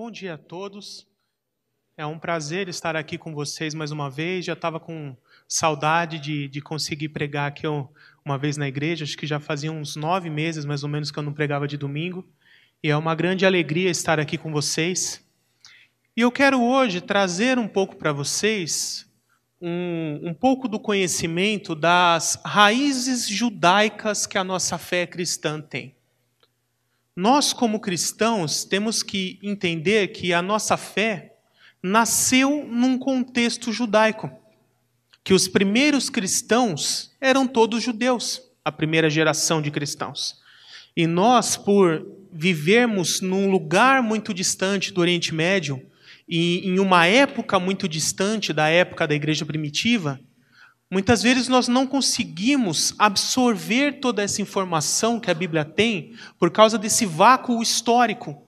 Bom dia a todos. É um prazer estar aqui com vocês mais uma vez. Já estava com saudade de conseguir pregar aqui uma vez na igreja. Acho que já fazia uns 9 meses, mais ou menos, que eu não pregava de domingo. E é uma grande alegria estar aqui com vocês. E eu quero hoje trazer um pouco para vocês um pouco do conhecimento das raízes judaicas que a nossa fé cristã tem. Nós, como cristãos, temos que entender que a nossa fé nasceu num contexto judaico, que os primeiros cristãos eram todos judeus, a primeira geração de cristãos. E nós, por vivermos num lugar muito distante do Oriente Médio, e em uma época muito distante da época da igreja primitiva, muitas vezes nós não conseguimos absorver toda essa informação que a Bíblia tem por causa desse vácuo histórico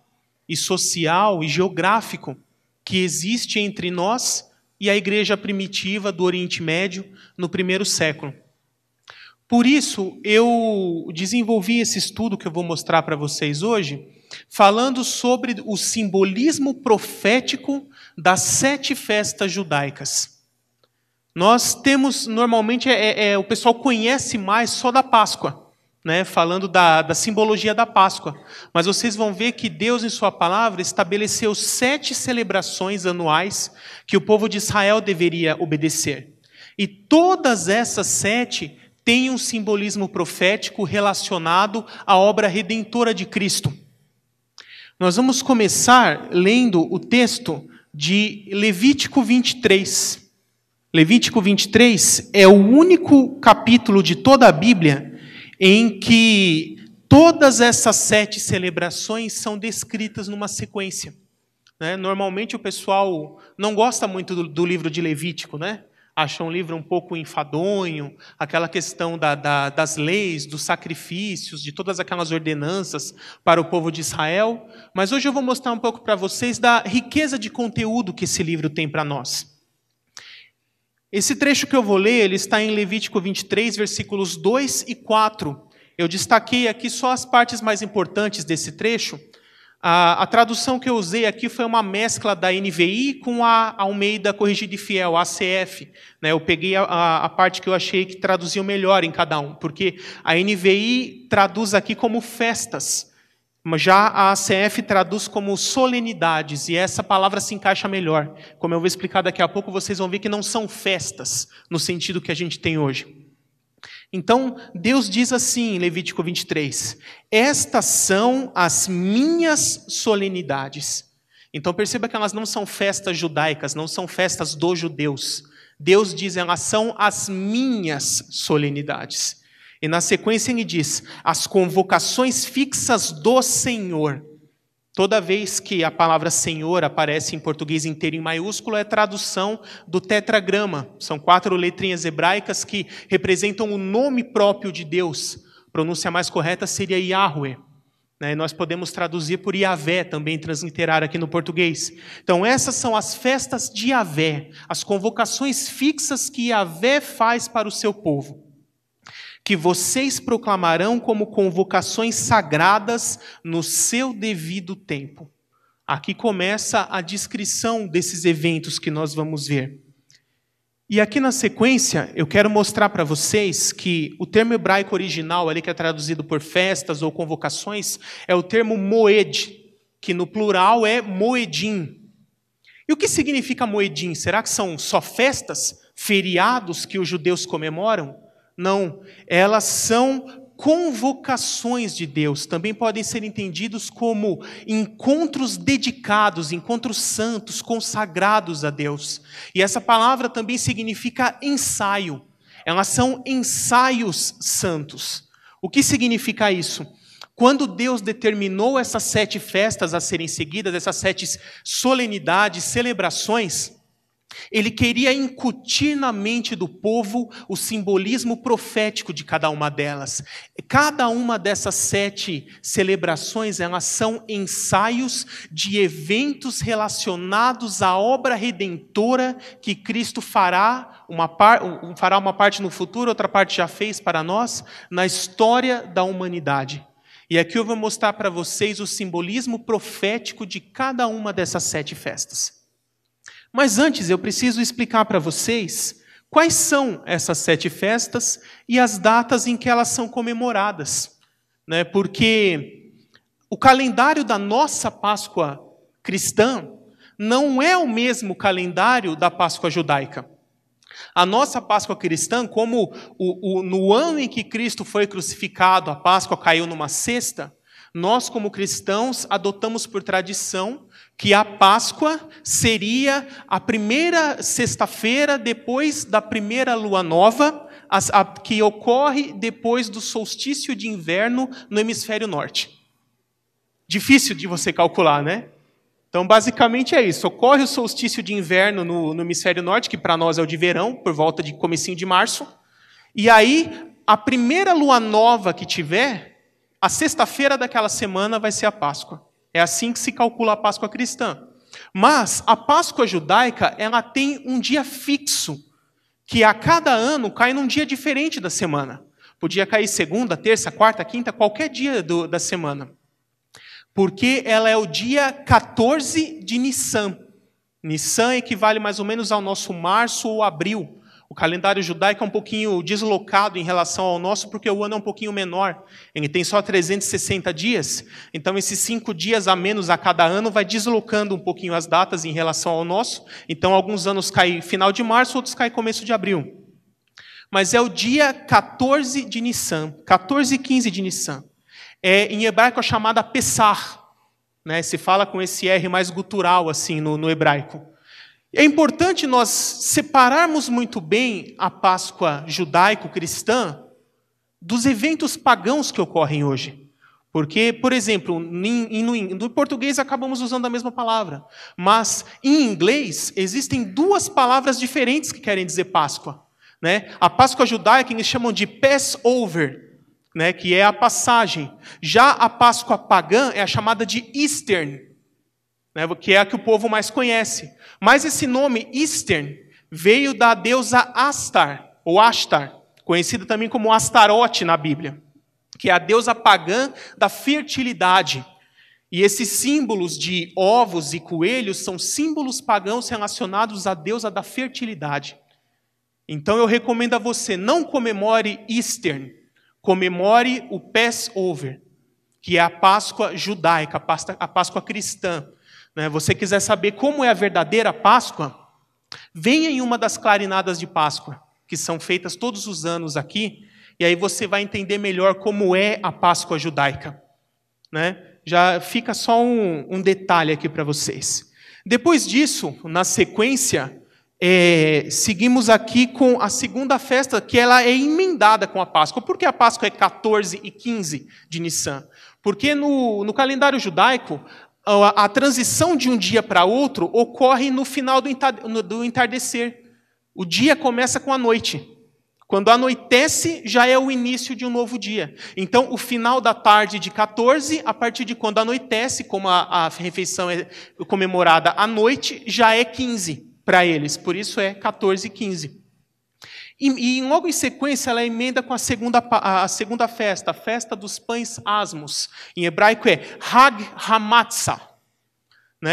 e social e geográfico que existe entre nós e a igreja primitiva do Oriente Médio no primeiro século. Por isso, eu desenvolvi esse estudo que eu vou mostrar para vocês hoje, falando sobre o simbolismo profético das 7 festas judaicas. Nós temos, normalmente, o pessoal conhece mais só da Páscoa, né, falando da simbologia da Páscoa. Mas vocês vão ver que Deus, em sua palavra, estabeleceu 7 celebrações anuais que o povo de Israel deveria obedecer. E todas essas 7 têm um simbolismo profético relacionado à obra redentora de Cristo. Nós vamos começar lendo o texto de Levítico 23. Levítico 23 é o único capítulo de toda a Bíblia em que todas essas 7 celebrações são descritas numa sequência. Normalmente o pessoal não gosta muito do livro de Levítico, né? Acha um livro um pouco enfadonho, aquela questão das leis, dos sacrifícios, de todas aquelas ordenanças para o povo de Israel. Mas hoje eu vou mostrar um pouco para vocês da riqueza de conteúdo que esse livro tem para nós. Esse trecho que eu vou ler, ele está em Levítico 23, versículos 2 e 4. Eu destaquei aqui só as partes mais importantes desse trecho. A tradução que eu usei aqui foi uma mescla da NVI com a Almeida Corrigida e Fiel, a ACF. Eu peguei a parte que eu achei que traduziu melhor em cada um, porque a NVI traduz aqui como festas, mas já a ACF traduz como solenidades, e essa palavra se encaixa melhor. Como eu vou explicar daqui a pouco, vocês vão ver que não são festas, no sentido que a gente tem hoje. Então, Deus diz assim em Levítico 23, estas são as minhas solenidades. Então, perceba que elas não são festas judaicas, não são festas dos judeus. Deus diz, elas são as minhas solenidades. E na sequência ele diz, as convocações fixas do Senhor. Toda vez que a palavra Senhor aparece em português inteiro em maiúsculo, é tradução do tetragrama. São 4 letrinhas hebraicas que representam o nome próprio de Deus. A pronúncia mais correta seria Yahweh. Nós podemos traduzir por Yahvé, também transliterar aqui no português. Então, essas são as festas de Yahvé, as convocações fixas que Yahvé faz para o seu povo, que vocês proclamarão como convocações sagradas no seu devido tempo. Aqui começa a descrição desses eventos que nós vamos ver. E aqui na sequência, eu quero mostrar para vocês que o termo hebraico original, ali que é traduzido por festas ou convocações, é o termo moed, que no plural é moedim. E o que significa moedim? Será que são só festas, feriados que os judeus comemoram? Não, elas são convocações de Deus. Também podem ser entendidos como encontros dedicados, encontros santos, consagrados a Deus. E essa palavra também significa ensaio. Elas são ensaios santos. O que significa isso? Quando Deus determinou essas 7 festas a serem seguidas, essas 7 solenidades, celebrações, Ele queria incutir na mente do povo o simbolismo profético de cada uma delas. Cada uma dessas 7 celebrações, elas são ensaios de eventos relacionados à obra redentora que Cristo fará uma parte no futuro, outra parte já fez para nós, na história da humanidade. E aqui eu vou mostrar para vocês o simbolismo profético de cada uma dessas 7 festas. Mas antes eu preciso explicar para vocês quais são essas 7 festas e as datas em que elas são comemoradas, né? Porque o calendário da nossa Páscoa cristã não é o mesmo calendário da Páscoa judaica. A nossa Páscoa cristã, como no ano em que Cristo foi crucificado, a Páscoa caiu numa sexta, nós, como cristãos, adotamos por tradição que a Páscoa seria a primeira sexta-feira depois da primeira lua nova, que ocorre depois do solstício de inverno no hemisfério norte. Difícil de você calcular, né? Então, basicamente é isso. Ocorre o solstício de inverno no hemisfério norte, que para nós é o de verão, por volta de comecinho de março. E aí, a primeira lua nova que tiver, a sexta-feira daquela semana vai ser a Páscoa. É assim que se calcula a Páscoa cristã. Mas a Páscoa judaica, ela tem um dia fixo, que a cada ano cai num dia diferente da semana. Podia cair segunda, terça, quarta, quinta, qualquer dia da semana. Porque ela é o dia 14 de Nissan. Nissan equivale mais ou menos ao nosso março ou abril. O calendário judaico é um pouquinho deslocado em relação ao nosso, porque o ano é um pouquinho menor. Ele tem só 360 dias. Então, esses 5 dias a menos a cada ano vai deslocando um pouquinho as datas em relação ao nosso. Então, alguns anos cai final de março, outros cai começo de abril. Mas é o dia 14 de Nissan, 14 e 15 de Nissan. Em hebraico é chamada Pessah, né? Se fala com esse R mais gutural assim no hebraico. É importante nós separarmos muito bem a Páscoa judaico-cristã dos eventos pagãos que ocorrem hoje. Porque, por exemplo, no português acabamos usando a mesma palavra, mas em inglês existem 2 palavras diferentes que querem dizer Páscoa, né? A Páscoa judaica eles chamam de Passover, né, que é a passagem. Já a Páscoa pagã é a chamada de Easter, né, que é a que o povo mais conhece. Mas esse nome Easter veio da deusa Astar, ou Ashtar, conhecida também como Astarote na Bíblia, que é a deusa pagã da fertilidade. E esses símbolos de ovos e coelhos são símbolos pagãos relacionados à deusa da fertilidade. Então eu recomendo a você, não comemore Easter, comemore o Passover, que é a Páscoa judaica, a Páscoa cristã. Você quiser saber como é a verdadeira Páscoa, venha em uma das clarinadas de Páscoa, que são feitas todos os anos aqui, e aí você vai entender melhor como é a Páscoa judaica. Já fica só um detalhe aqui para vocês. Depois disso, na sequência, seguimos aqui com a segunda festa, que ela é emendada com a Páscoa. Por que a Páscoa é 14 e 15 de Nissan? Porque no calendário judaico, a transição de um dia para outro ocorre no final do entardecer. O dia começa com a noite. Quando anoitece, já é o início de um novo dia. Então, o final da tarde de 14, a partir de quando anoitece, como a refeição é comemorada à noite, já é 15 para eles. Por isso é 14 e 15. E logo em sequência, ela emenda com a segunda festa, a festa dos pães asmos. Em hebraico é Hag HaMatzah.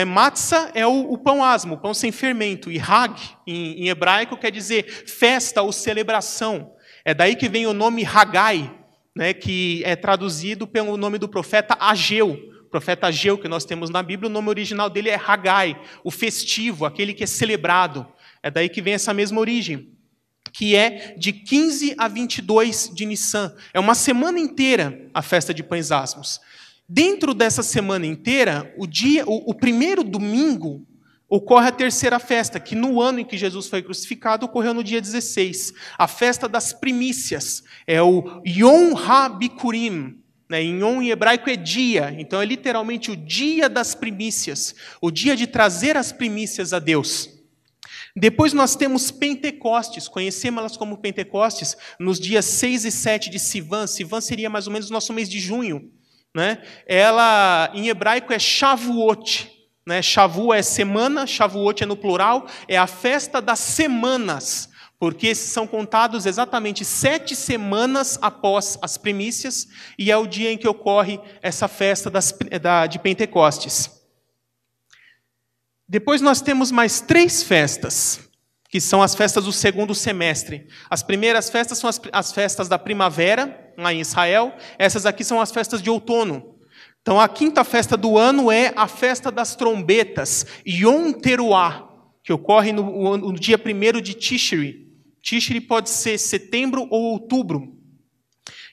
Matzah é o pão asmo, o pão sem fermento. E Hag, em hebraico, quer dizer festa ou celebração. É daí que vem o nome Hagai, que é traduzido pelo nome do profeta Ageu. O profeta Ageu, que nós temos na Bíblia, o nome original dele é Hagai, o festivo, aquele que é celebrado. É daí que vem essa mesma origem, que é de 15 a 22 de Nissan. É uma semana inteira a festa de pães asmos. Dentro dessa semana inteira, o primeiro domingo, ocorre a terceira festa, que no ano em que Jesus foi crucificado, ocorreu no dia 16. A festa das primícias. É o Yom HaBikurim. Yom em hebraico é dia, então é literalmente o dia das primícias. O dia de trazer as primícias a Deus. Depois nós temos Pentecostes, conhecemos elas como Pentecostes, nos dias 6 e 7 de Sivan. Sivan seria mais ou menos o nosso mês de junho. Ela, em hebraico, é Shavuot. Shavu é semana, Shavuot é no plural, é a festa das semanas. porque são contados exatamente 7 semanas após as primícias, e é o dia em que ocorre essa festa de Pentecostes. Depois nós temos mais 3 festas, que são as festas do segundo semestre. As primeiras festas são as festas da primavera, lá em Israel. Essas aqui são as festas de outono. Então, a 5ª festa do ano é a festa das trombetas, Yom Teruah, que ocorre no dia 1º de Tishri. Tishri pode ser setembro ou outubro.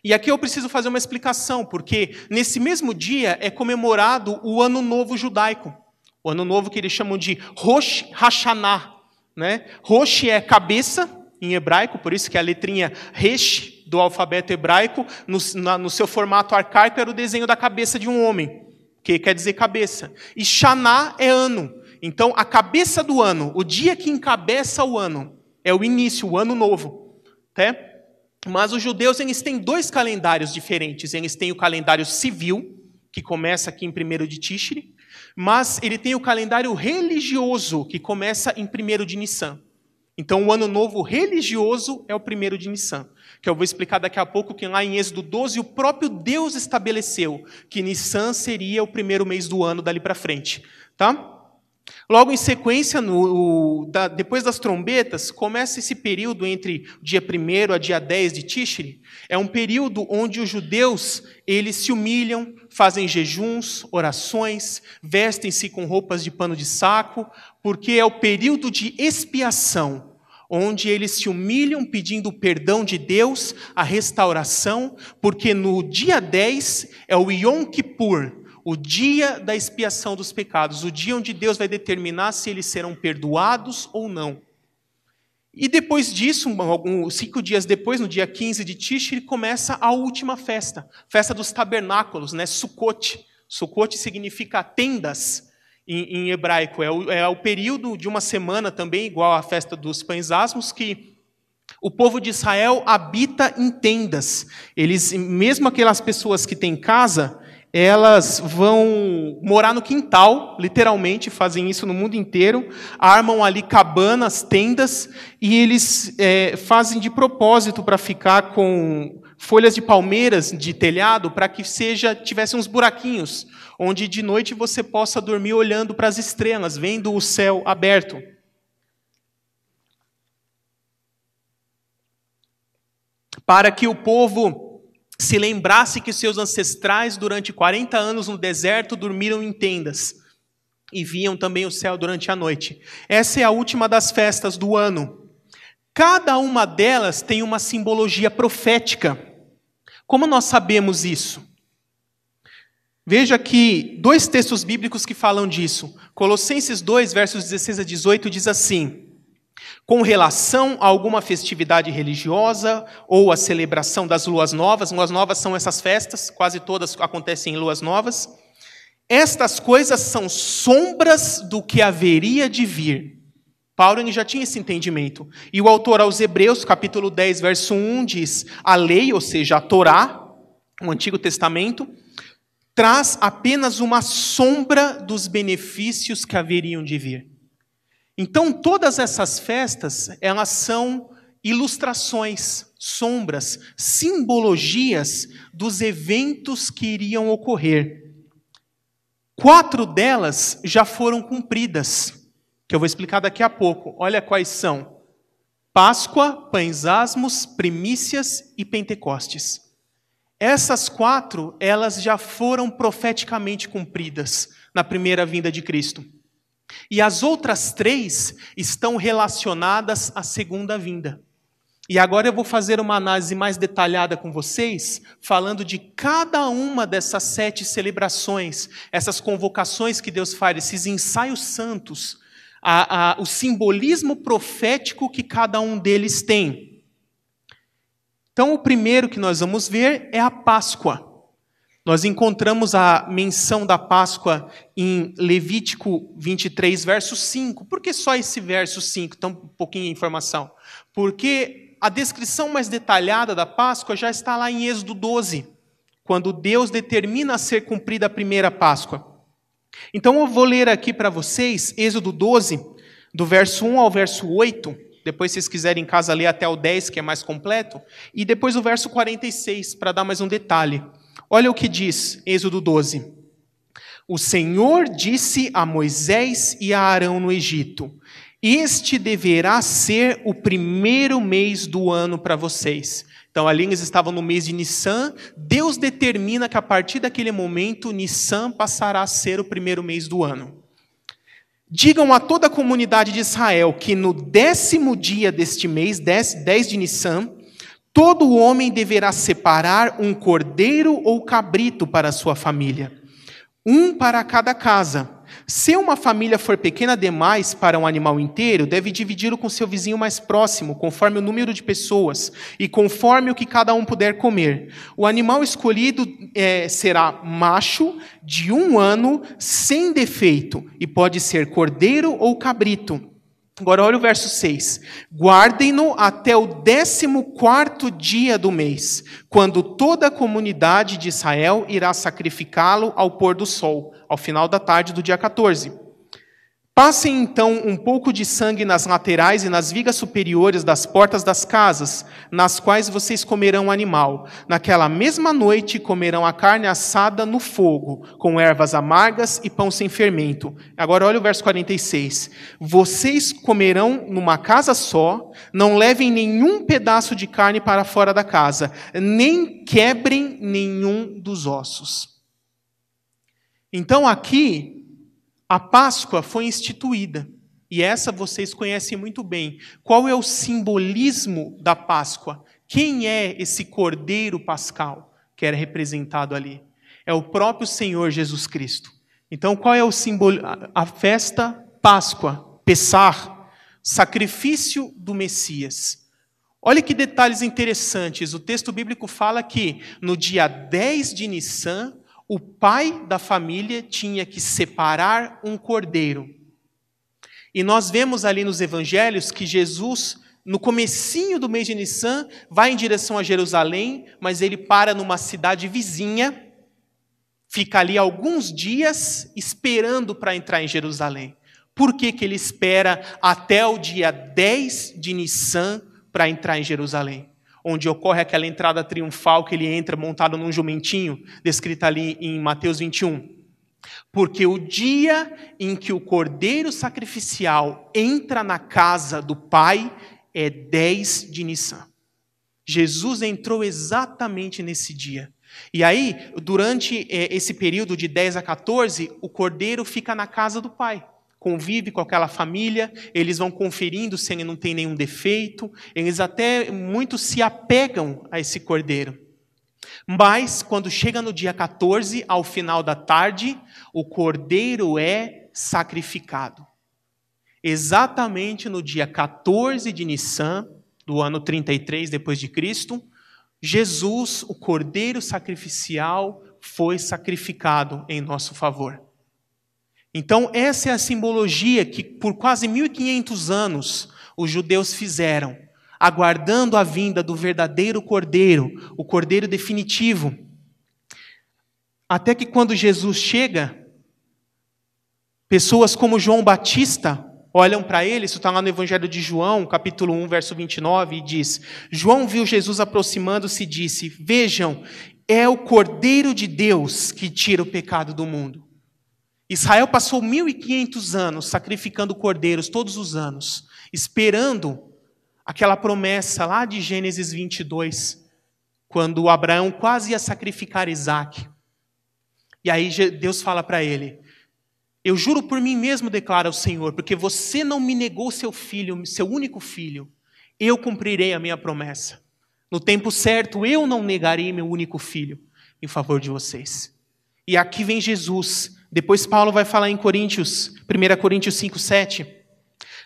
E aqui eu preciso fazer uma explicação, porque nesse mesmo dia é comemorado o Ano Novo Judaico. O Ano Novo que eles chamam de Rosh Hashanah. Né? Rosh é cabeça, em hebraico, por isso que a letrinha Resh do alfabeto hebraico, no seu formato arcaico, era o desenho da cabeça de um homem, que quer dizer cabeça. E Shaná é ano. Então, a cabeça do ano, o dia que encabeça o ano, é o início, o ano novo. Tá? Mas os judeus eles têm 2 calendários diferentes. Eles têm o calendário civil, que começa aqui em 1º de Tishri, mas ele tem o calendário religioso, que começa em 1º de Nissan. Então, o ano novo religioso é o 1º de Nissan, que eu vou explicar daqui a pouco, que lá em Êxodo 12, o próprio Deus estabeleceu que Nissan seria o 1º mês do ano dali para frente. Tá? Logo em sequência, depois das trombetas, começa esse período entre dia 1º a dia 10 de Tishri. É um período onde os judeus eles se humilham, fazem jejuns, orações, vestem-se com roupas de pano de saco, porque é o período de expiação, onde eles se humilham pedindo o perdão de Deus, a restauração, porque no dia 10 é o Yom Kippur, o dia da expiação dos pecados, o dia onde Deus vai determinar se eles serão perdoados ou não. E depois disso, 5 dias depois, no dia 15 de Tishri, começa a última festa, festa dos tabernáculos, né? Sukkot. Sukkot significa tendas em hebraico. É o período de uma semana também, igual à festa dos pães asmos, que o povo de Israel habita em tendas. Eles, mesmo aquelas pessoas que têm casa, elas vão morar no quintal, literalmente, fazem isso no mundo inteiro, armam ali cabanas, tendas, e eles fazem de propósito para ficar com folhas de palmeiras de telhado, para que tivesse uns buraquinhos, onde de noite você possa dormir olhando para as estrelas, vendo o céu aberto. Para que o povo se lembrasse que seus ancestrais, durante 40 anos no deserto, dormiram em tendas e viam também o céu durante a noite. Essa é a última das festas do ano. Cada uma delas tem uma simbologia profética. Como nós sabemos isso? Veja aqui 2 textos bíblicos que falam disso. Colossenses 2, versos 16 a 18, diz assim: com relação a alguma festividade religiosa ou a celebração das luas novas, luas novas são essas festas, quase todas acontecem em luas novas, estas coisas são sombras do que haveria de vir. Paulo já tinha esse entendimento. E o autor aos Hebreus, capítulo 10, verso 1, diz: a lei, ou seja, a Torá, o Antigo Testamento, traz apenas uma sombra dos benefícios que haveriam de vir. Então, todas essas festas, elas são ilustrações, sombras, simbologias dos eventos que iriam ocorrer. 4 delas já foram cumpridas, que eu vou explicar daqui a pouco. Olha quais são: Páscoa, pães asmos, primícias e Pentecostes. Essas 4, elas já foram profeticamente cumpridas na primeira vinda de Cristo. E as outras 3 estão relacionadas à segunda vinda. E agora eu vou fazer uma análise mais detalhada com vocês, falando de cada uma dessas 7 celebrações, essas convocações que Deus faz, esses ensaios santos, o simbolismo profético que cada um deles tem. Então, o primeiro que nós vamos ver é a Páscoa. Nós encontramos a menção da Páscoa em Levítico 23, verso 5. Por que só esse verso 5? Tão pouquinha informação. Porque a descrição mais detalhada da Páscoa já está lá em Êxodo 12, quando Deus determina a ser cumprida a primeira Páscoa. Então eu vou ler aqui para vocês, Êxodo 12, do verso 1 ao verso 8, Depois, se vocês quiserem em casa ler até o 10, que é mais completo. E depois o verso 46, para dar mais um detalhe. Olha o que diz Êxodo 12. O Senhor disse a Moisés e a Arão no Egito: este deverá ser o primeiro mês do ano para vocês. Então, ali eles estavam no mês de Nissan. Deus determina que a partir daquele momento, Nissan passará a ser o primeiro mês do ano. Digam a toda a comunidade de Israel que no 10º dia deste mês, 10 de Nissan, todo homem deverá separar um cordeiro ou cabrito para a sua família, um para cada casa. Se uma família for pequena demais para um animal inteiro, deve dividi-lo com seu vizinho mais próximo, conforme o número de pessoas e conforme o que cada um puder comer. O animal escolhido será macho, de 1 ano, sem defeito, e pode ser cordeiro ou cabrito. Agora olha o verso 6. Guardem-no até o 14º dia do mês, quando toda a comunidade de Israel irá sacrificá-lo ao pôr do sol, ao final da tarde do dia 14. Passem então um pouco de sangue nas laterais e nas vigas superiores das portas das casas, nas quais vocês comerão o animal. Naquela mesma noite comerão a carne assada no fogo, com ervas amargas e pão sem fermento. Agora olha o verso 46. Vocês comerão numa casa só, não levem nenhum pedaço de carne para fora da casa, nem quebrem nenhum dos ossos. Então aqui, a Páscoa foi instituída, e essa vocês conhecem muito bem. Qual é o simbolismo da Páscoa? Quem é esse cordeiro pascal que era representado ali? É o próprio Senhor Jesus Cristo. Então, qual é o símbolo? A festa Páscoa, Pessah, sacrifício do Messias. Olha que detalhes interessantes. O texto bíblico fala que no dia 10 de Nissan, o pai da família tinha que separar um cordeiro. E nós vemos ali nos evangelhos que Jesus, no comecinho do mês de Nissan, vai em direção a Jerusalém, mas ele para numa cidade vizinha, fica ali alguns dias esperando para entrar em Jerusalém. Por que que ele espera até o dia 10 de Nissan para entrar em Jerusalém? Onde ocorre aquela entrada triunfal que ele entra montado num jumentinho, descrita ali em Mateus 21. Porque o dia em que o cordeiro sacrificial entra na casa do Pai é 10 de Nissan. Jesus entrou exatamente nesse dia. E aí, durante esse período de 10 a 14, o cordeiro fica na casa do Pai. Convive com aquela família, eles vão conferindo se ele não tem nenhum defeito, eles até muitos se apegam a esse cordeiro. Mas, quando chega no dia 14, ao final da tarde, o cordeiro é sacrificado. Exatamente no dia 14 de Nissan, do ano 33 depois de Cristo, Jesus, o cordeiro sacrificial, foi sacrificado em nosso favor. Então, essa é a simbologia que, por quase 1.500 anos, os judeus fizeram, aguardando a vinda do verdadeiro cordeiro, o cordeiro definitivo. Até que quando Jesus chega, pessoas como João Batista olham para ele, isso está lá no Evangelho de João, capítulo 1, verso 29, e diz: João viu Jesus aproximando-se e disse: vejam, é o Cordeiro de Deus que tira o pecado do mundo. Israel passou 1.500 anos sacrificando cordeiros todos os anos, esperando aquela promessa lá de Gênesis 22, quando Abraão quase ia sacrificar Isaac. E aí Deus fala para ele: eu juro por mim mesmo, declara o Senhor, porque você não me negou seu filho, seu único filho, eu cumprirei a minha promessa. No tempo certo, eu não negarei meu único filho em favor de vocês. E aqui vem Jesus. Depois Paulo vai falar em Coríntios, 1 Coríntios 5, 7.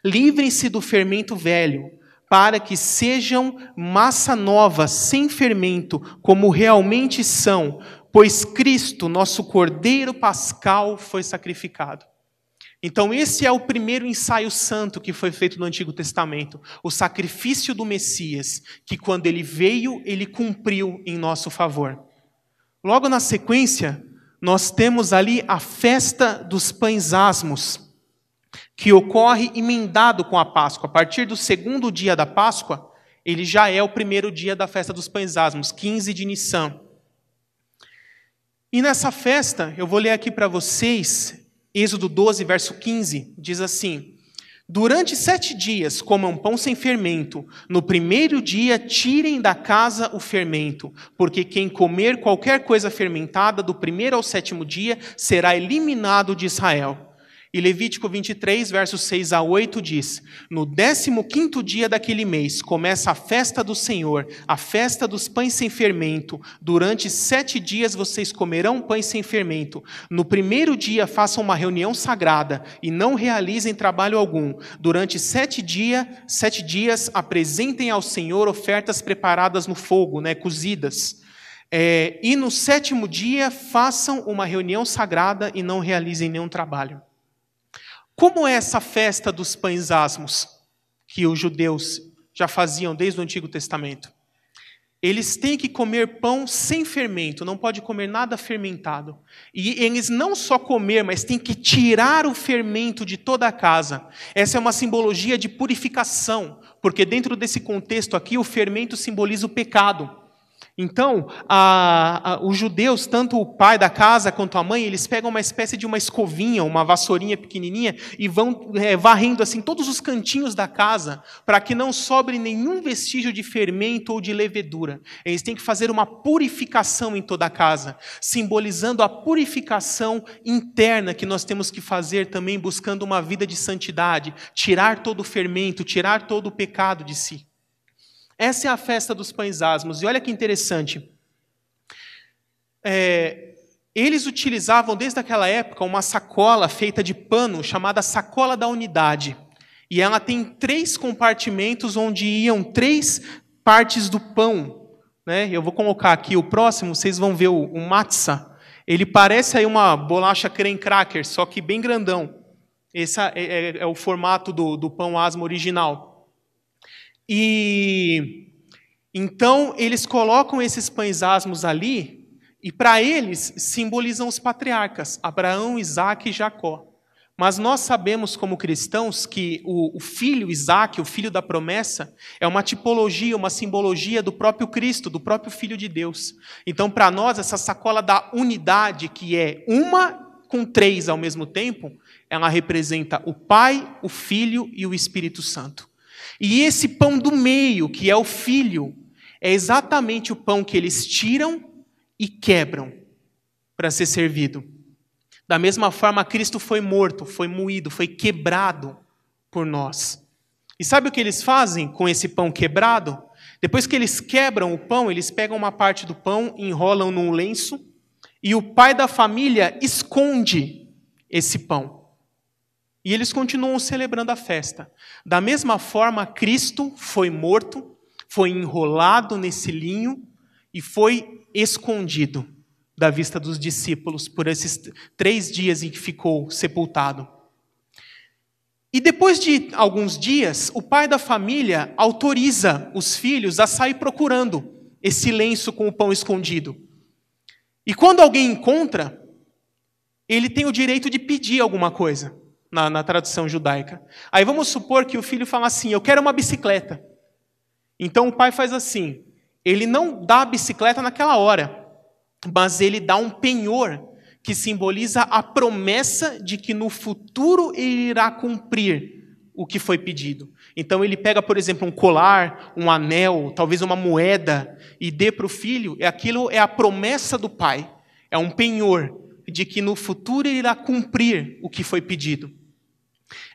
Livrem-se do fermento velho, para que sejam massa nova, sem fermento, como realmente são, pois Cristo, nosso Cordeiro Pascal, foi sacrificado. Então esse é o primeiro ensaio santo que foi feito no Antigo Testamento, o sacrifício do Messias, que quando ele veio, ele cumpriu em nosso favor. Logo na sequência, nós temos ali a festa dos pães asmos, que ocorre emendado com a Páscoa. A partir do segundo dia da Páscoa, ele já é o primeiro dia da festa dos pães asmos, 15 de Nissan. E nessa festa, eu vou ler aqui para vocês, Êxodo 12, verso 15, diz assim: durante 7 dias comam pão sem fermento. No primeiro dia tirem da casa o fermento, porque quem comer qualquer coisa fermentada do primeiro ao 7º dia será eliminado de Israel. E Levítico 23, versos 6 a 8 diz: no 15º dia daquele mês começa a festa do Senhor, a festa dos pães sem fermento. Durante 7 dias vocês comerão pães sem fermento. No primeiro dia façam uma reunião sagrada e não realizem trabalho algum. Durante 7 dias apresentem ao Senhor ofertas preparadas no fogo, cozidas. E no 7º dia façam uma reunião sagrada e não realizem nenhum trabalho. Como é essa festa dos pães asmos, que os judeus já faziam desde o Antigo Testamento? Eles têm que comer pão sem fermento, não pode comer nada fermentado. E eles não só comer, mas têm que tirar o fermento de toda a casa. Essa é uma simbologia de purificação, porque dentro desse contexto aqui, o fermento simboliza o pecado. Então, os judeus, tanto o pai da casa quanto a mãe, eles pegam uma espécie de uma escovinha, uma vassourinha pequenininha, e vão varrendo assim todos os cantinhos da casa, para que não sobre nenhum vestígio de fermento ou de levedura. Eles têm que fazer uma purificação em toda a casa, simbolizando a purificação interna que nós temos que fazer também, buscando uma vida de santidade, tirar todo o fermento, tirar todo o pecado de si. Essa é a festa dos pães asmos. E olha que interessante. Eles utilizavam desde aquela época uma sacola feita de pano chamada sacola da unidade. E ela tem 3 compartimentos onde iam 3 partes do pão. Eu vou colocar aqui o próximo, vocês vão ver o matzah. Ele parece aí uma bolacha creme cracker, só que bem grandão. Esse é o formato do pão asmo original. E então eles colocam esses pães asmos ali, e para eles simbolizam os patriarcas, Abraão, Isaque e Jacó. Mas nós sabemos como cristãos que o filho Isaque, o filho da promessa, é uma tipologia, uma simbologia do próprio Cristo, do próprio Filho de Deus. Então para nós essa sacola da unidade, que é uma com 3 ao mesmo tempo, ela representa o Pai, o Filho e o Espírito Santo. E esse pão do meio, que é o filho, é exatamente o pão que eles tiram e quebram para ser servido. Da mesma forma, Cristo foi morto, foi moído, foi quebrado por nós. E sabe o que eles fazem com esse pão quebrado? Depois que eles quebram o pão, eles pegam uma parte do pão, enrolam num lenço, e o pai da família esconde esse pão. E eles continuam celebrando a festa. Da mesma forma, Cristo foi morto, foi enrolado nesse linho e foi escondido da vista dos discípulos por esses 3 dias em que ficou sepultado. E depois de alguns dias, o pai da família autoriza os filhos a sair procurando esse lenço com o pão escondido. E quando alguém encontra, ele tem o direito de pedir alguma coisa. Na tradução judaica. Aí vamos supor que o filho fala assim: eu quero uma bicicleta. Então o pai faz assim, ele não dá a bicicleta naquela hora, mas ele dá um penhor que simboliza a promessa de que no futuro ele irá cumprir o que foi pedido. Então ele pega, por exemplo, um colar, um anel, talvez uma moeda, e dê para o filho. Aquilo é a promessa do pai, é um penhor de que no futuro ele irá cumprir o que foi pedido.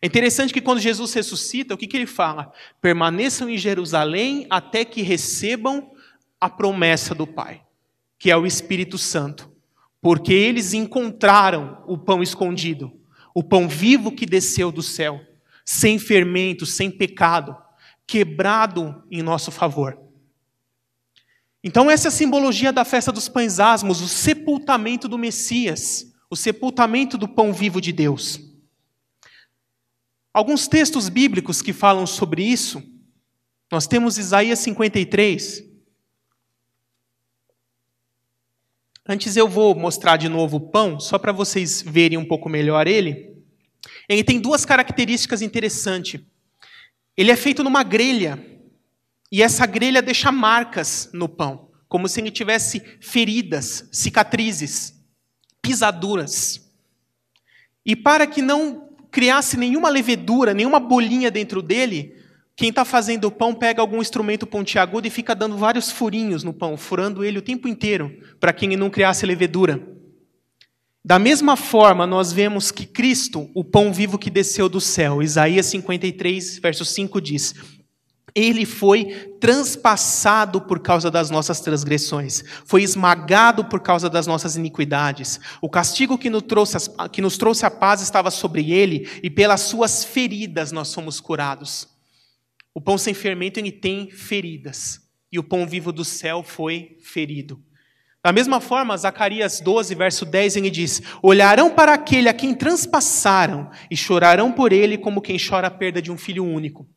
É interessante que quando Jesus ressuscita, o que ele fala? Permaneçam em Jerusalém até que recebam a promessa do Pai, que é o Espírito Santo. Porque eles encontraram o pão escondido, o pão vivo que desceu do céu, sem fermento, sem pecado, quebrado em nosso favor. Então essa é a simbologia da festa dos pães asmos, o sepultamento do Messias, o sepultamento do pão vivo de Deus. Alguns textos bíblicos que falam sobre isso, nós temos Isaías 53. Antes eu vou mostrar de novo o pão, só para vocês verem um pouco melhor ele. Ele tem duas características interessantes. Ele é feito numa grelha, e essa grelha deixa marcas no pão, como se ele tivesse feridas, cicatrizes, pisaduras. E para que não criasse nenhuma levedura, nenhuma bolinha dentro dele, quem está fazendo o pão pega algum instrumento pontiagudo e fica dando vários furinhos no pão, furando ele o tempo inteiro, para que ele não criasse levedura. Da mesma forma, nós vemos que Cristo, o pão vivo que desceu do céu, Isaías 53, verso 5 diz: Ele foi transpassado por causa das nossas transgressões, foi esmagado por causa das nossas iniquidades. O castigo que nos trouxe a paz estava sobre ele, e pelas suas feridas nós somos curados. O pão sem fermento, ele tem feridas, e o pão vivo do céu foi ferido. Da mesma forma, Zacarias 12, verso 10, ele diz: Olharão para aquele a quem transpassaram e chorarão por ele como quem chora a perda de um filho único.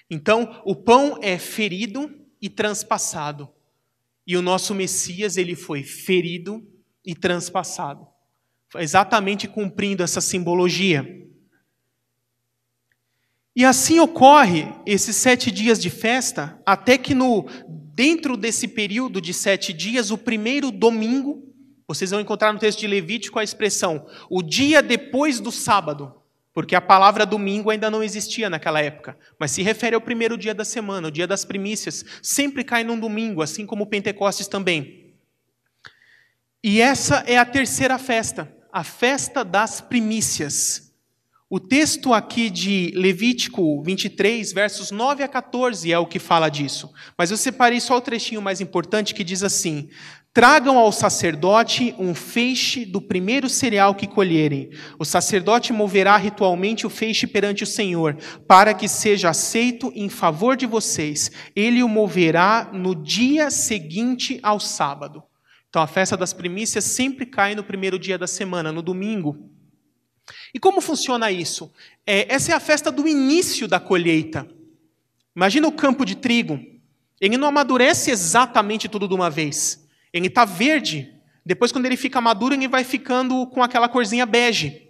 Então, o pão é ferido e transpassado. E o nosso Messias, ele foi ferido e transpassado. Exatamente cumprindo essa simbologia. E assim ocorre esses 7 dias de festa, até que dentro desse período de 7 dias, o primeiro domingo, vocês vão encontrar no texto de Levítico a expressão, o dia depois do sábado, porque a palavra domingo ainda não existia naquela época, mas se refere ao primeiro dia da semana, o dia das primícias, sempre cai num domingo, assim como o Pentecostes também. E essa é a terceira festa, a festa das primícias. O texto aqui de Levítico 23, versos 9 a 14 é o que fala disso. Mas eu separei só o trechinho mais importante que diz assim: Tragam ao sacerdote um feixe do primeiro cereal que colherem. O sacerdote moverá ritualmente o feixe perante o Senhor, para que seja aceito em favor de vocês. Ele o moverá no dia seguinte ao sábado. Então a festa das primícias sempre cai no primeiro dia da semana, no domingo. E como funciona isso? Essa é a festa do início da colheita. Imagina o campo de trigo. Ele não amadurece exatamente tudo de uma vez. Ele está verde. Depois, quando ele fica maduro, ele vai ficando com aquela corzinha bege.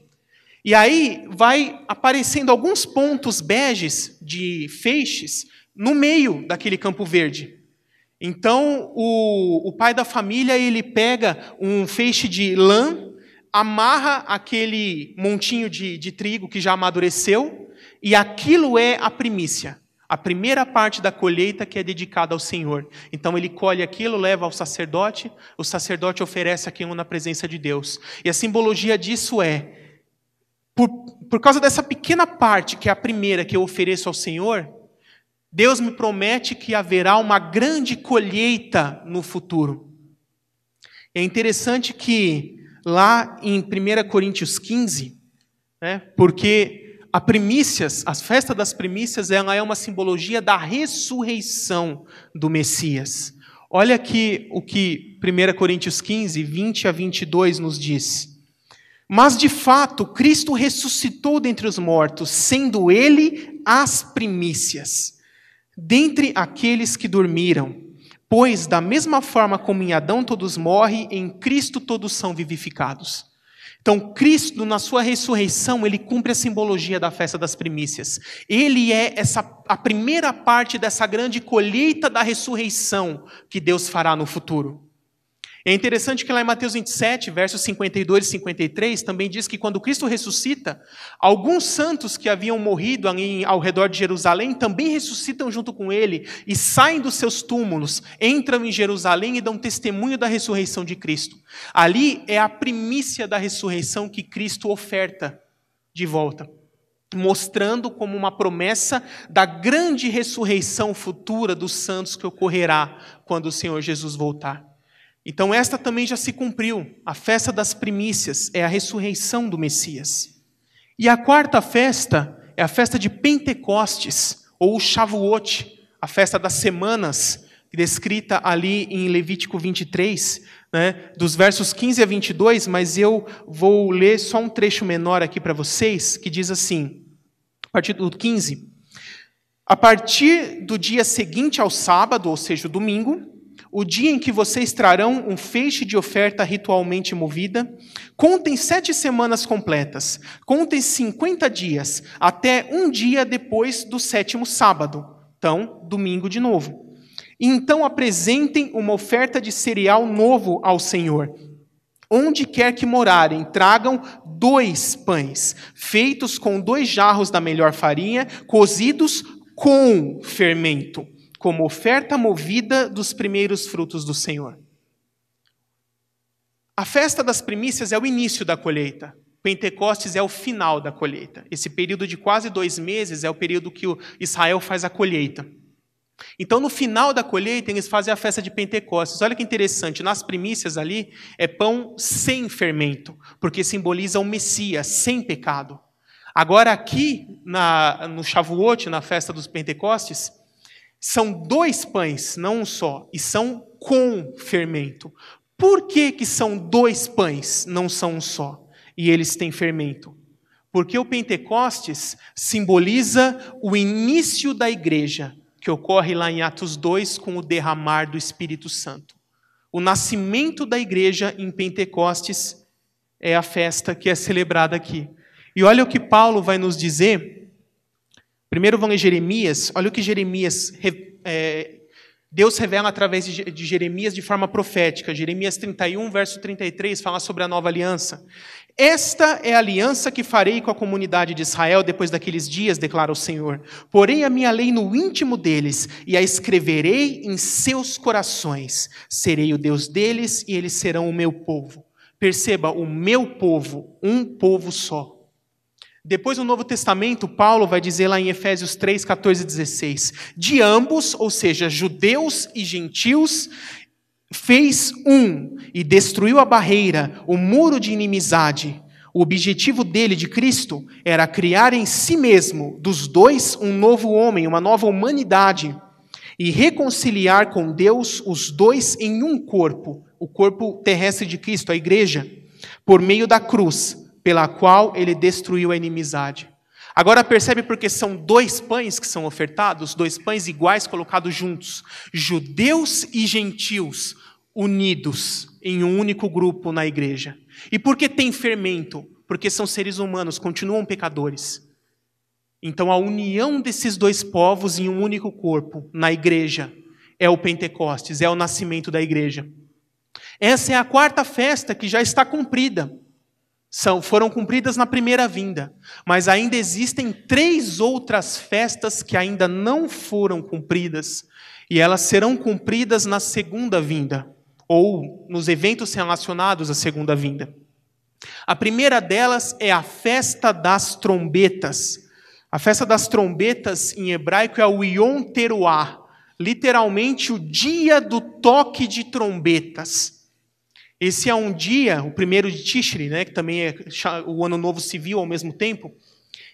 E aí vai aparecendo alguns pontos beges de feixes no meio daquele campo verde. Então, o pai da família, ele pega um feixe de lã, amarra aquele montinho de trigo que já amadureceu, e aquilo é a primícia, a primeira parte da colheita que é dedicada ao Senhor. Então ele colhe aquilo, leva ao sacerdote, o sacerdote oferece aquilo na presença de Deus. E a simbologia disso por causa dessa pequena parte, que é a primeira que eu ofereço ao Senhor, Deus me promete que haverá uma grande colheita no futuro. É interessante que lá em 1 Coríntios 15, porque as festas das primícias, ela é uma simbologia da ressurreição do Messias. Olha aqui o que 1 Coríntios 15, 20 a 22 nos diz. Mas, de fato, Cristo ressuscitou dentre os mortos, sendo Ele as primícias, dentre aqueles que dormiram. Pois, da mesma forma como em Adão todos morrem, em Cristo todos são vivificados. Então, Cristo, na sua ressurreição, ele cumpre a simbologia da festa das primícias. Ele é a primeira parte dessa grande colheita da ressurreição que Deus fará no futuro. É interessante que lá em Mateus 27, versos 52 e 53, também diz que quando Cristo ressuscita, alguns santos que haviam morrido ali ao redor de Jerusalém também ressuscitam junto com ele e saem dos seus túmulos, entram em Jerusalém e dão testemunho da ressurreição de Cristo. Ali é a primícia da ressurreição que Cristo oferta de volta, mostrando como uma promessa da grande ressurreição futura dos santos que ocorrerá quando o Senhor Jesus voltar. Então esta também já se cumpriu. A festa das primícias é a ressurreição do Messias. E a quarta festa é a festa de Pentecostes, ou Shavuot, a festa das semanas, descrita ali em Levítico 23, dos versos 15 a 22, mas eu vou ler só um trecho menor aqui para vocês, que diz assim, a partir do 15. A partir do dia seguinte ao sábado, ou seja, o domingo, o dia em que vocês trarão um feixe de oferta ritualmente movida. Contem 7 semanas completas. Contem 50 dias, até um dia depois do 7º sábado. Então, domingo de novo. E então apresentem uma oferta de cereal novo ao Senhor. Onde quer que morarem, tragam 2 pães, feitos com 2 jarros da melhor farinha, cozidos com fermento, como oferta movida dos primeiros frutos do Senhor. A festa das primícias é o início da colheita. Pentecostes é o final da colheita. Esse período de quase 2 meses é o período que Israel faz a colheita. Então, no final da colheita, eles fazem a festa de Pentecostes. Olha que interessante, nas primícias ali, é pão sem fermento, porque simboliza o Messias, sem pecado. Agora, aqui, no Shavuot, na festa dos Pentecostes, são 2 pães, não um só, e são com fermento. Por que são 2 pães, não são um só, e eles têm fermento? Porque o Pentecostes simboliza o início da igreja, que ocorre lá em Atos 2 com o derramar do Espírito Santo. O nascimento da igreja em Pentecostes é a festa que é celebrada aqui. E olha o que Paulo vai nos dizer. Primeiro vamos ler Jeremias. Olha o que Jeremias, Deus revela através de Jeremias de forma profética. Jeremias 31, verso 33, fala sobre a nova aliança. Esta é a aliança que farei com a comunidade de Israel depois daqueles dias, declara o Senhor. Porei a minha lei no íntimo deles e a escreverei em seus corações. Serei o Deus deles e eles serão o meu povo. Perceba, o meu povo, um povo só. Depois, no Novo Testamento, Paulo vai dizer lá em Efésios 3, 14 e 16, de ambos, ou seja, judeus e gentios, fez um e destruiu a barreira, o muro de inimizade. O objetivo dele, de Cristo, era criar em si mesmo, dos dois, um novo homem, uma nova humanidade, e reconciliar com Deus os dois em um corpo, o corpo terrestre de Cristo, a igreja, por meio da cruz, pela qual ele destruiu a inimizade. Agora percebe porque são 2 pães que são ofertados, 2 pães iguais colocados juntos. Judeus e gentios unidos em um único grupo na igreja. E por que tem fermento? Porque são seres humanos, continuam pecadores. Então a união desses 2 povos em um único corpo, na igreja, é o Pentecostes, é o nascimento da igreja. Essa é a 4ª festa que já está cumprida. Foram cumpridas na primeira vinda, mas ainda existem 3 outras festas que ainda não foram cumpridas, e elas serão cumpridas na segunda vinda, ou nos eventos relacionados à segunda vinda. A primeira delas é a festa das trombetas. A festa das trombetas, em hebraico, é o Yom Teruah, literalmente o dia do toque de trombetas. Esse é um dia, o 1º de Tishri, né, que também é o Ano Novo Civil ao mesmo tempo.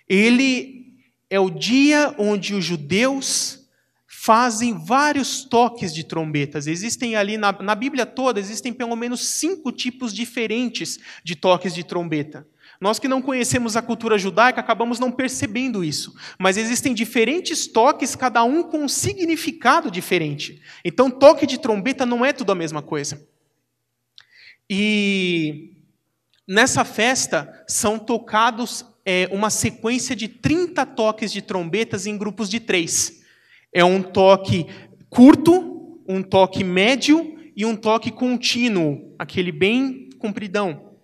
Ele é o dia onde os judeus fazem vários toques de trombetas. Existem ali, na Bíblia toda, existem pelo menos 5 tipos diferentes de toques de trombeta. Nós que não conhecemos a cultura judaica, acabamos não percebendo isso. Mas existem diferentes toques, cada um com um significado diferente. Então, toque de trombeta não é tudo a mesma coisa. E nessa festa são tocados uma sequência de 30 toques de trombetas em grupos de 3. É um toque curto, um toque médio e um toque contínuo, aquele bem compridão.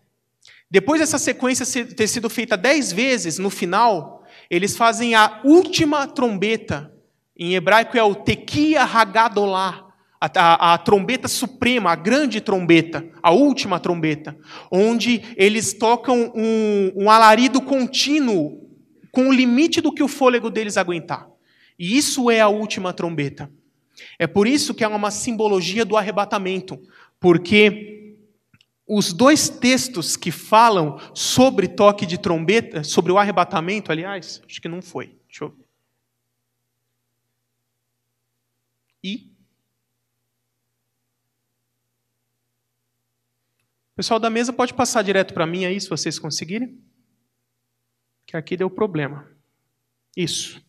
Depois dessa sequência ter sido feita 10 vezes, no final, eles fazem a última trombeta. Em hebraico é o Tequia Hagadolá. A trombeta suprema, a grande trombeta, a última trombeta, onde eles tocam um alarido contínuo, com o limite do que o fôlego deles aguentar. E isso é a última trombeta. É por isso que é uma simbologia do arrebatamento, porque os 2 textos que falam sobre toque de trombeta, sobre o arrebatamento, aliás, acho que não foi. Deixa eu ver. O pessoal da mesa pode passar direto para mim aí, se vocês conseguirem. Que aqui deu problema. Isso.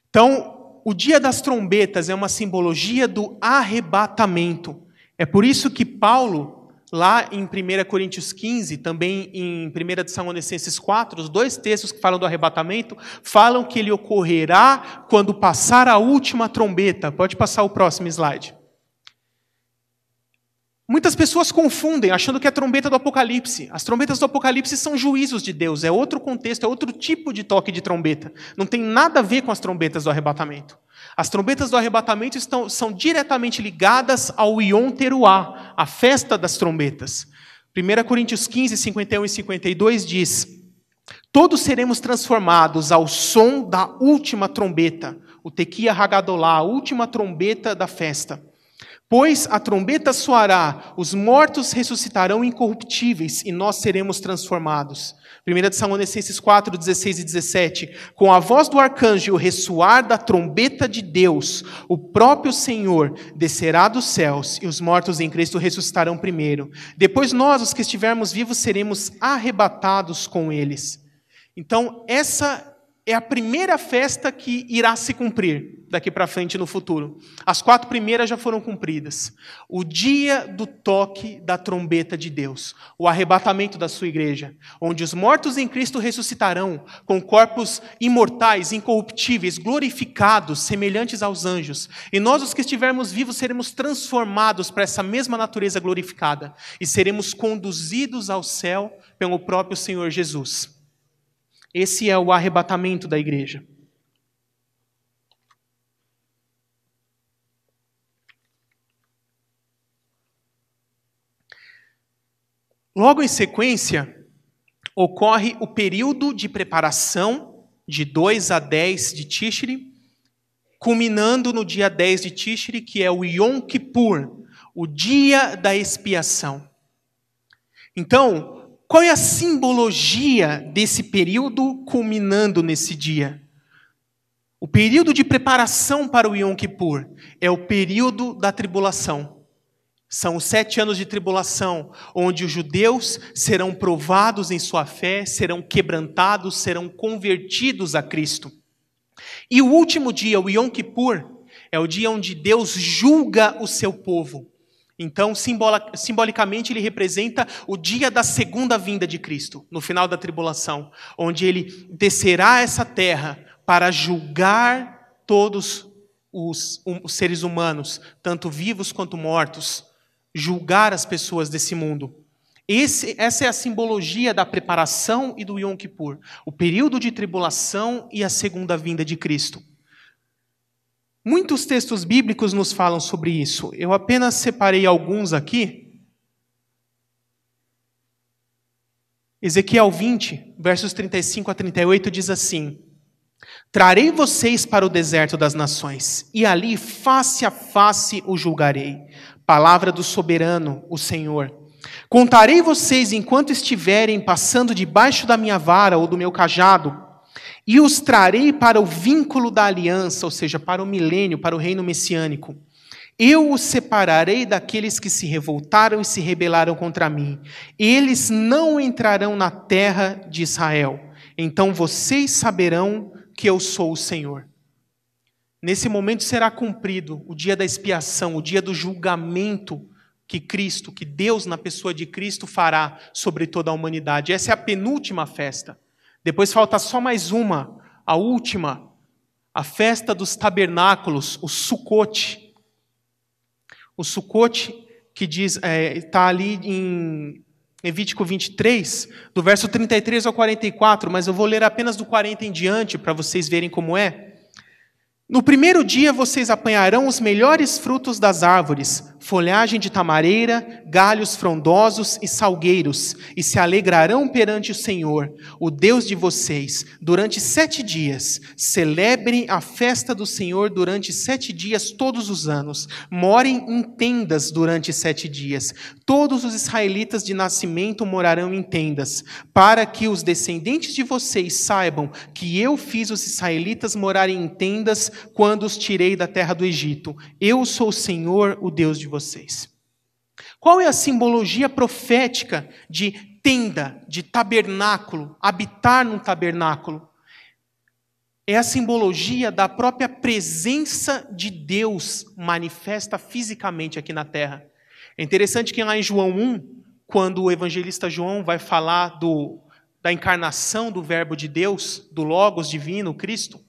Então, o dia das trombetas é uma simbologia do arrebatamento. É por isso que Paulo, lá em 1 Coríntios 15, também em 1 Tessalonicenses 4, os dois textos que falam do arrebatamento, falam que ele ocorrerá quando passar a última trombeta. Pode passar o próximo slide. Muitas pessoas confundem, achando que é a trombeta do Apocalipse. As trombetas do Apocalipse são juízos de Deus, é outro contexto, é outro tipo de toque de trombeta. Não tem nada a ver com as trombetas do arrebatamento. As trombetas do arrebatamento são diretamente ligadas ao Yom Teruah, a festa das trombetas. 1 Coríntios 15, 51 e 52 diz: todos seremos transformados ao som da última trombeta, o Tequia Hagadolá, a última trombeta da festa. Pois a trombeta soará, os mortos ressuscitarão incorruptíveis e nós seremos transformados. 1 Tessalonicenses 4, 16 e 17. Com a voz do arcanjo e o ressoar da trombeta de Deus, o próprio Senhor descerá dos céus e os mortos em Cristo ressuscitarão primeiro. Depois nós, os que estivermos vivos, seremos arrebatados com eles. Então, essa é a primeira festa que irá se cumprir daqui para frente no futuro. As 4 primeiras já foram cumpridas. O dia do toque da trombeta de Deus, o arrebatamento da sua igreja, onde os mortos em Cristo ressuscitarão com corpos imortais, incorruptíveis, glorificados, semelhantes aos anjos. E nós, os que estivermos vivos, seremos transformados para essa mesma natureza glorificada e seremos conduzidos ao céu pelo próprio Senhor Jesus. Esse é o arrebatamento da igreja. Logo em sequência, ocorre o período de preparação de 2 a 10 de Tishri, culminando no dia 10 de Tishri, que é o Yom Kippur, o dia da expiação. Então, qual é a simbologia desse período culminando nesse dia? O período de preparação para o Yom Kippur é o período da tribulação. São os 7 anos de tribulação, onde os judeus serão provados em sua fé, serão quebrantados, serão convertidos a Cristo. E o último dia, o Yom Kippur, é o dia onde Deus julga o seu povo. Então, simbolicamente, ele representa o dia da segunda vinda de Cristo, no final da tribulação, onde ele descerá a essa terra para julgar todos os seres humanos, tanto vivos quanto mortos, julgar as pessoas desse mundo. Essa é a simbologia da preparação e do Yom Kippur, o período de tribulação e a segunda vinda de Cristo. Muitos textos bíblicos nos falam sobre isso. Eu apenas separei alguns aqui. Ezequiel 20, versos 35 a 38, diz assim: trarei vocês para o deserto das nações, e ali face a face o julgarei. Palavra do soberano, o Senhor. Contarei vocês enquanto estiverem passando debaixo da minha vara ou do meu cajado, e os trarei para o vínculo da aliança, ou seja, para o milênio, para o reino messiânico. Eu os separarei daqueles que se revoltaram e se rebelaram contra mim. Eles não entrarão na terra de Israel. Então vocês saberão que eu sou o Senhor. Nesse momento será cumprido o dia da expiação, o dia do julgamento que Deus, na pessoa de Cristo, fará sobre toda a humanidade. Essa é a penúltima festa. Depois falta só mais uma, a última, a festa dos tabernáculos, o Sucote. O Sucote, que diz, está ali em Levítico 23, do verso 33 ao 44, mas eu vou ler apenas do 40 em diante, para vocês verem como é. No primeiro dia vocês apanharão os melhores frutos das árvores, folhagem de tamareira, galhos frondosos e salgueiros, e se alegrarão perante o Senhor, o Deus de vocês, durante 7 dias. Celebrem a festa do Senhor durante 7 dias todos os anos. Morem em tendas durante 7 dias. Todos os israelitas de nascimento morarão em tendas, para que os descendentes de vocês saibam que eu fiz os israelitas morarem em tendas quando os tirei da terra do Egito. Eu sou o Senhor, o Deus de vocês. Qual é a simbologia profética de tenda, de tabernáculo, habitar num tabernáculo? é a simbologia da própria presença de Deus manifesta fisicamente aqui na terra. É interessante que lá em João 1, quando o evangelista João vai falar da encarnação do Verbo de Deus, do Logos divino, Cristo,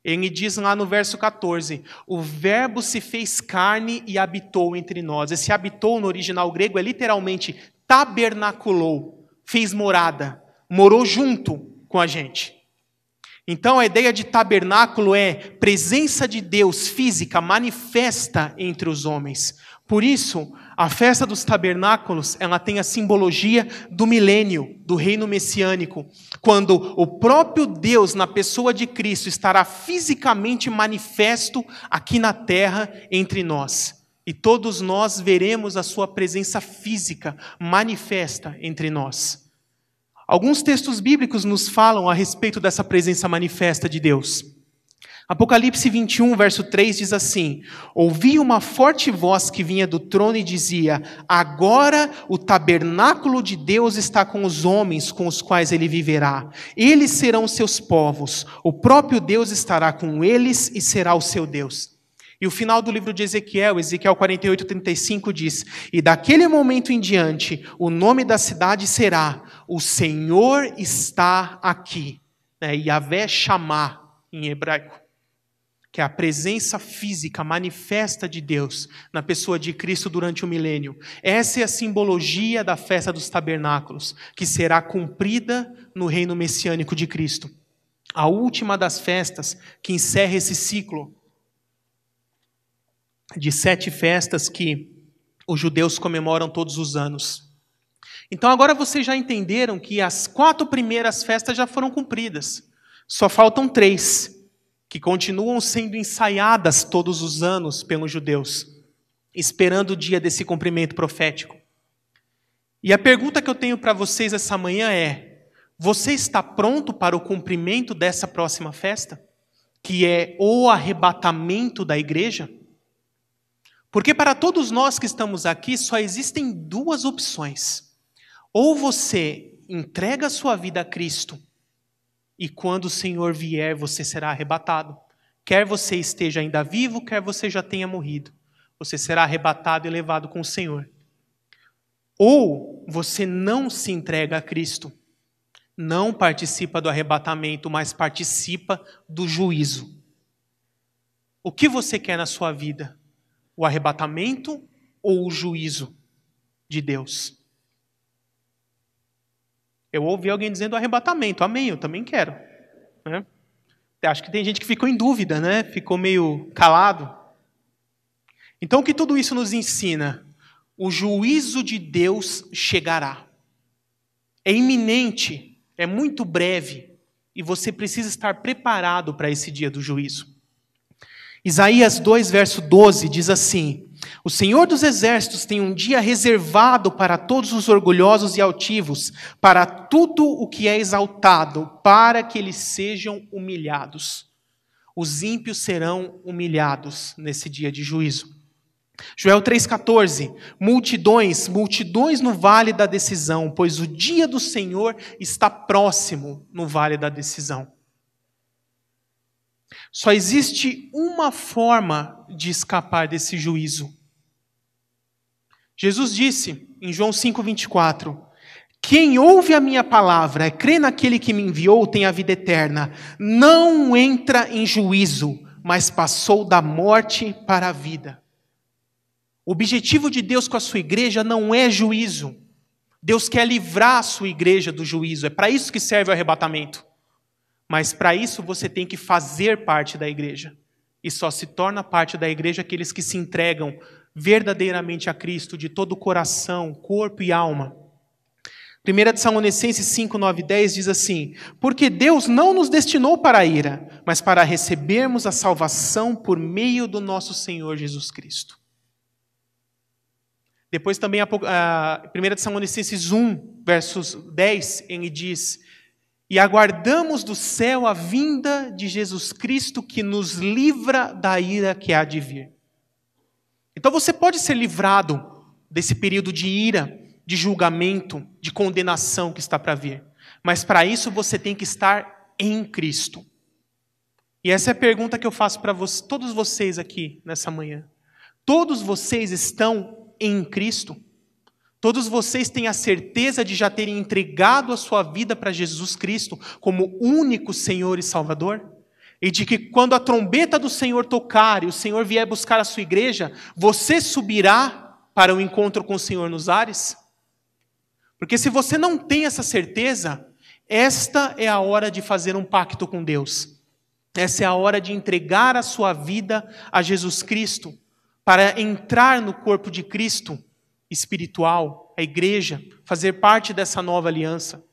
ele diz lá no verso 14, o Verbo se fez carne e habitou entre nós. Esse habitou no original grego é literalmente tabernaculou, fez morada, morou junto com a gente. Então a ideia de tabernáculo é presença de Deus física manifesta entre os homens. Por isso, a festa dos tabernáculos, ela tem a simbologia do milênio, do reino messiânico, quando o próprio Deus, na pessoa de Cristo, estará fisicamente manifesto aqui na terra entre nós. E todos nós veremos a sua presença física manifesta entre nós. Alguns textos bíblicos nos falam a respeito dessa presença manifesta de Deus. Apocalipse 21, verso 3 diz assim: ouvi uma forte voz que vinha do trono e dizia: agora o tabernáculo de Deus está com os homens com os quais ele viverá. Eles serão seus povos, o próprio Deus estará com eles e será o seu Deus. E o final do livro de Ezequiel, Ezequiel 48, 35 diz: e daquele momento em diante, o nome da cidade será: o Senhor está aqui. Yahvé Shammah, em hebraico. Que é a presença física manifesta de Deus na pessoa de Cristo durante o milênio. Essa é a simbologia da festa dos tabernáculos, que será cumprida no reino messiânico de Cristo. A última das festas que encerra esse ciclo de 7 festas que os judeus comemoram todos os anos. Então agora vocês já entenderam que as 4 primeiras festas já foram cumpridas. Só faltam 3. Que continuam sendo ensaiadas todos os anos pelos judeus, esperando o dia desse cumprimento profético. E a pergunta que eu tenho para vocês essa manhã é: você está pronto para o cumprimento dessa próxima festa? Que é o arrebatamento da igreja? Porque para todos nós que estamos aqui, só existem 2 opções. Ou você entrega a sua vida a Cristo, e quando o Senhor vier, você será arrebatado. Quer você esteja ainda vivo, quer você já tenha morrido. Você será arrebatado e levado com o Senhor. Ou você não se entrega a Cristo. Não participa do arrebatamento, mas participa do juízo. O que você quer na sua vida? O arrebatamento ou o juízo de Deus? Eu ouvi alguém dizendo arrebatamento. Amém, eu também quero. Né? Acho que tem gente que ficou em dúvida, né? Ficou meio calado. Então, o que tudo isso nos ensina? O juízo de Deus chegará. É iminente, é muito breve, e você precisa estar preparado para esse dia do juízo. Isaías 2, verso 12, diz assim: o Senhor dos Exércitos tem um dia reservado para todos os orgulhosos e altivos, para tudo o que é exaltado, para que eles sejam humilhados. Os ímpios serão humilhados nesse dia de juízo. Joel 3,14, multidões no vale da decisão, pois o dia do Senhor está próximo no vale da decisão. Só existe uma forma de escapar desse juízo. Jesus disse em João 5,24, quem ouve a minha palavra, crê naquele que me enviou, tem a vida eterna. Não entra em juízo, mas passou da morte para a vida. O objetivo de Deus com a sua igreja não é juízo. Deus quer livrar a sua igreja do juízo. É para isso que serve o arrebatamento. Mas para isso você tem que fazer parte da igreja. E só se torna parte da igreja aqueles que se entregam verdadeiramente a Cristo, de todo o coração, corpo e alma. 1 Tessalonicenses 5, 9 e 10 diz assim: porque Deus não nos destinou para a ira, mas para recebermos a salvação por meio do nosso Senhor Jesus Cristo. Depois também 1 Tessalonicenses 1, versos 10, ele diz: e aguardamos do céu a vinda de Jesus Cristo, que nos livra da ira que há de vir. Então você pode ser livrado desse período de ira, de julgamento, de condenação que está para vir. Mas para isso você tem que estar em Cristo. E essa é a pergunta que eu faço para todos vocês aqui nessa manhã. Todos vocês estão em Cristo? Todos vocês têm a certeza de já terem entregado a sua vida para Jesus Cristo como único Senhor e Salvador? E de que quando a trombeta do Senhor tocar e o Senhor vier buscar a sua igreja, você subirá para o encontro com o Senhor nos ares? Porque se você não tem essa certeza, esta é a hora de fazer um pacto com Deus. Essa é a hora de entregar a sua vida a Jesus Cristo, para entrar no corpo de Cristo espiritual, a igreja, fazer parte dessa nova aliança.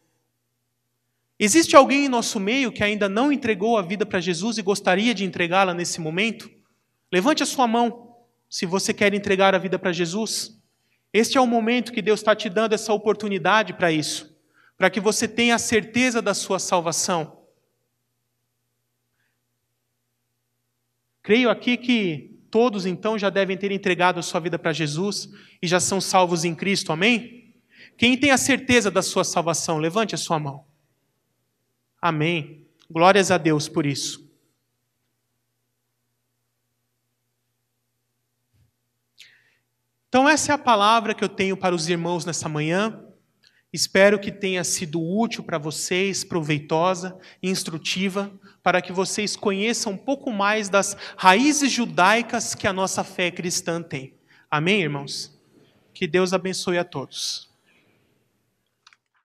Existe alguém em nosso meio que ainda não entregou a vida para Jesus e gostaria de entregá-la nesse momento? Levante a sua mão, se você quer entregar a vida para Jesus. Este é o momento que Deus está te dando essa oportunidade para isso, para que você tenha a certeza da sua salvação. Creio aqui que todos, então, já devem ter entregado a sua vida para Jesus e já são salvos em Cristo, amém? Quem tem a certeza da sua salvação, levante a sua mão. Amém. Glórias a Deus por isso. Então, essa é a palavra que eu tenho para os irmãos nessa manhã. Espero que tenha sido útil para vocês, proveitosa e instrutiva, para que vocês conheçam um pouco mais das raízes judaicas que a nossa fé cristã tem. Amém, irmãos? Que Deus abençoe a todos.